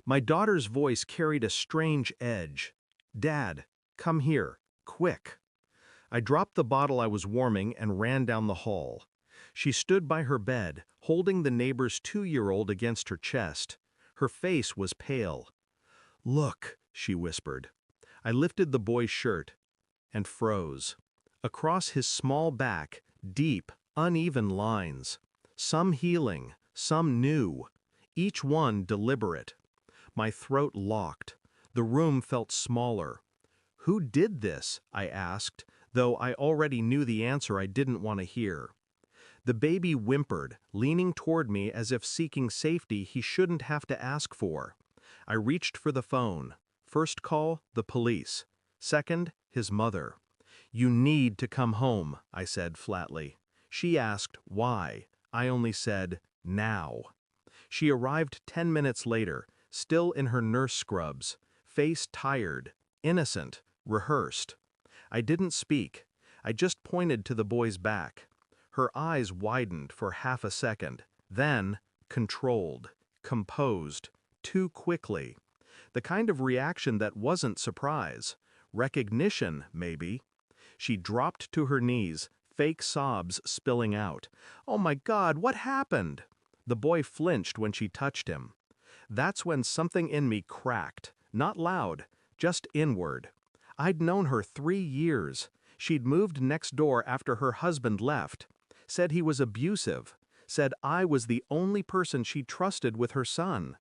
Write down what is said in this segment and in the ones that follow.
My daughter's voice carried a strange edge. "Dad, come here, quick." I dropped the bottle I was warming and ran down the hall. She stood by her bed, holding the neighbor's 2-year-old against her chest. Her face was pale. "Look," she whispered. I lifted the boy's shirt and froze. Across his small back, deep, uneven lines. Some healing, some new, each one deliberate. My throat locked. The room felt smaller. "Who did this?" I asked, though I already knew the answer I didn't want to hear. The baby whimpered, leaning toward me as if seeking safety he shouldn't have to ask for. I reached for the phone. First call, the police. Second, his mother. "You need to come home," I said flatly. She asked, why? I only said, now. She arrived 10 minutes later, still in her nurse scrubs, face tired, innocent, rehearsed. I didn't speak. I just pointed to the boy's back. Her eyes widened for half a second, then controlled, composed, too quickly. The kind of reaction that wasn't surprise. Recognition, maybe. She dropped to her knees, fake sobs spilling out. "Oh my God, what happened?" The boy flinched when she touched him. That's when something in me cracked, not loud, just inward. I'd known her 3 years. She'd moved next door after her husband left. Said he was abusive. Said I was the only person she trusted with her son.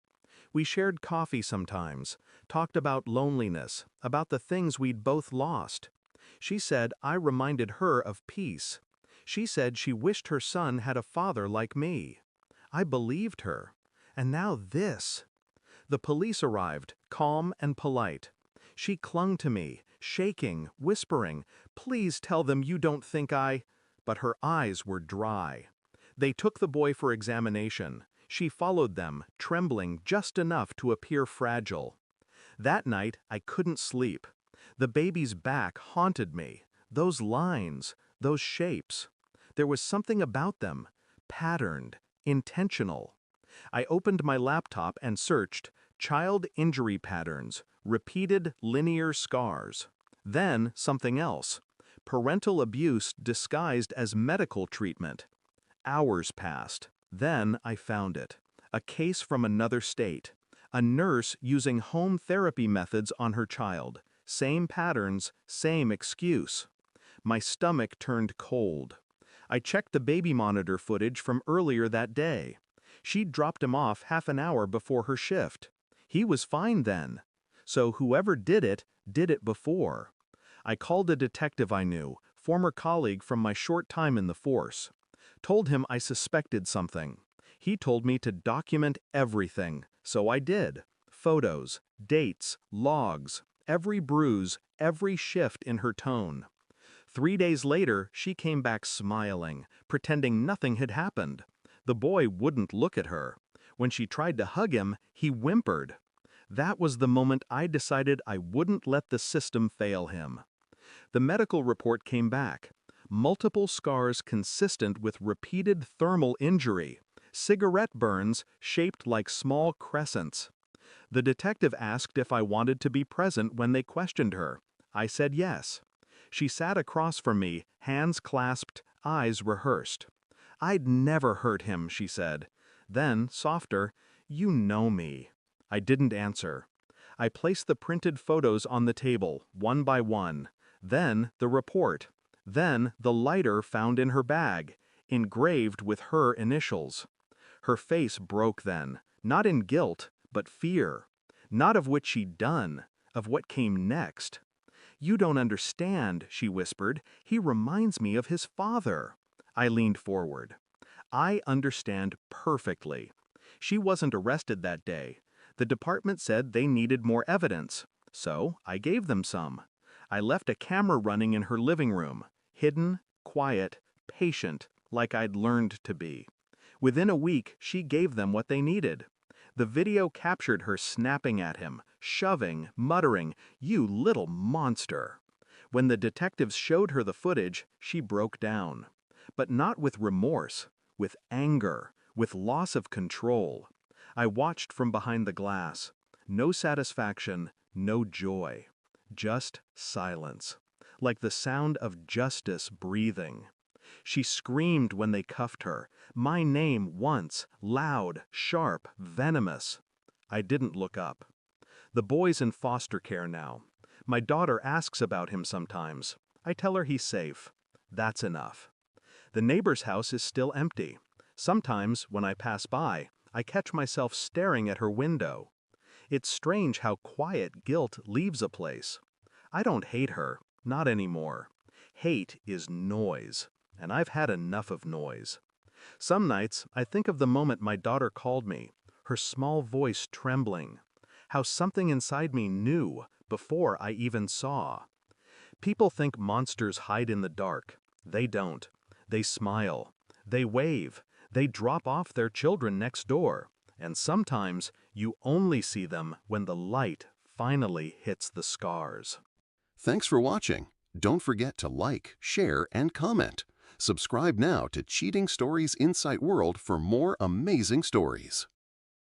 We shared coffee sometimes, talked about loneliness, about the things we'd both lost. She said I reminded her of peace. She said she wished her son had a father like me. I believed her. And now this. The police arrived, calm and polite. She clung to me, shaking, whispering, "Please tell them you don't think I—" But her eyes were dry. They took the boy for examination. She followed them, trembling just enough to appear fragile. That night, I couldn't sleep. The baby's back haunted me. Those lines, those shapes. There was something about them, patterned, intentional. I opened my laptop and searched child injury patterns, repeated linear scars. Then something else. Parental abuse disguised as medical treatment. Hours passed. Then I found it. A case from another state. A nurse using home therapy methods on her child. Same patterns, same excuse. My stomach turned cold. I checked the baby monitor footage from earlier that day. She'd dropped him off half an hour before her shift. He was fine then. So whoever did it before. I called a detective I knew, former colleague from my short time in the force. Told him I suspected something. He told me to document everything, so I did. Photos, dates, logs, every bruise, every shift in her tone. 3 days later, she came back smiling, pretending nothing had happened. The boy wouldn't look at her. When she tried to hug him, he whimpered. That was the moment I decided I wouldn't let the system fail him. The medical report came back. Multiple scars consistent with repeated thermal injury. Cigarette burns shaped like small crescents. The detective asked if I wanted to be present when they questioned her. I said yes. She sat across from me, hands clasped, eyes rehearsed. "I'd never hurt him," she said. Then, softer, "You know me." I didn't answer. I placed the printed photos on the table, one by one. Then the report. Then the lighter found in her bag, engraved with her initials. Her face broke then, not in guilt, but fear. Not of what she'd done, of what came next. "You don't understand," she whispered. "He reminds me of his father." I leaned forward. "I understand perfectly." She wasn't arrested that day. The department said they needed more evidence. So I gave them some. I left a camera running in her living room, hidden, quiet, patient, like I'd learned to be. Within a week, she gave them what they needed. The video captured her snapping at him, shoving, muttering, "You little monster." When the detectives showed her the footage, she broke down. But not with remorse, with anger, with loss of control. I watched from behind the glass. No satisfaction, no joy. Just silence. Like the sound of justice breathing. She screamed when they cuffed her, my name once, loud, sharp, venomous. I didn't look up. The boy's in foster care now. My daughter asks about him sometimes. I tell her he's safe. That's enough. The neighbor's house is still empty. Sometimes, when I pass by, I catch myself staring at her window. It's strange how quiet guilt leaves a place. I don't hate her, not anymore. Hate is noise, and I've had enough of noise. Some nights, I think of the moment my daughter called me, her small voice trembling. How something inside me knew before I even saw. People think monsters hide in the dark. They don't. They smile. They wave. They drop off their children next door. And sometimes you only see them when the light finally hits the scars. Thanks for watching. Don't forget to like, share, and comment. Subscribe now to Cheating Stories Insight World for more amazing stories.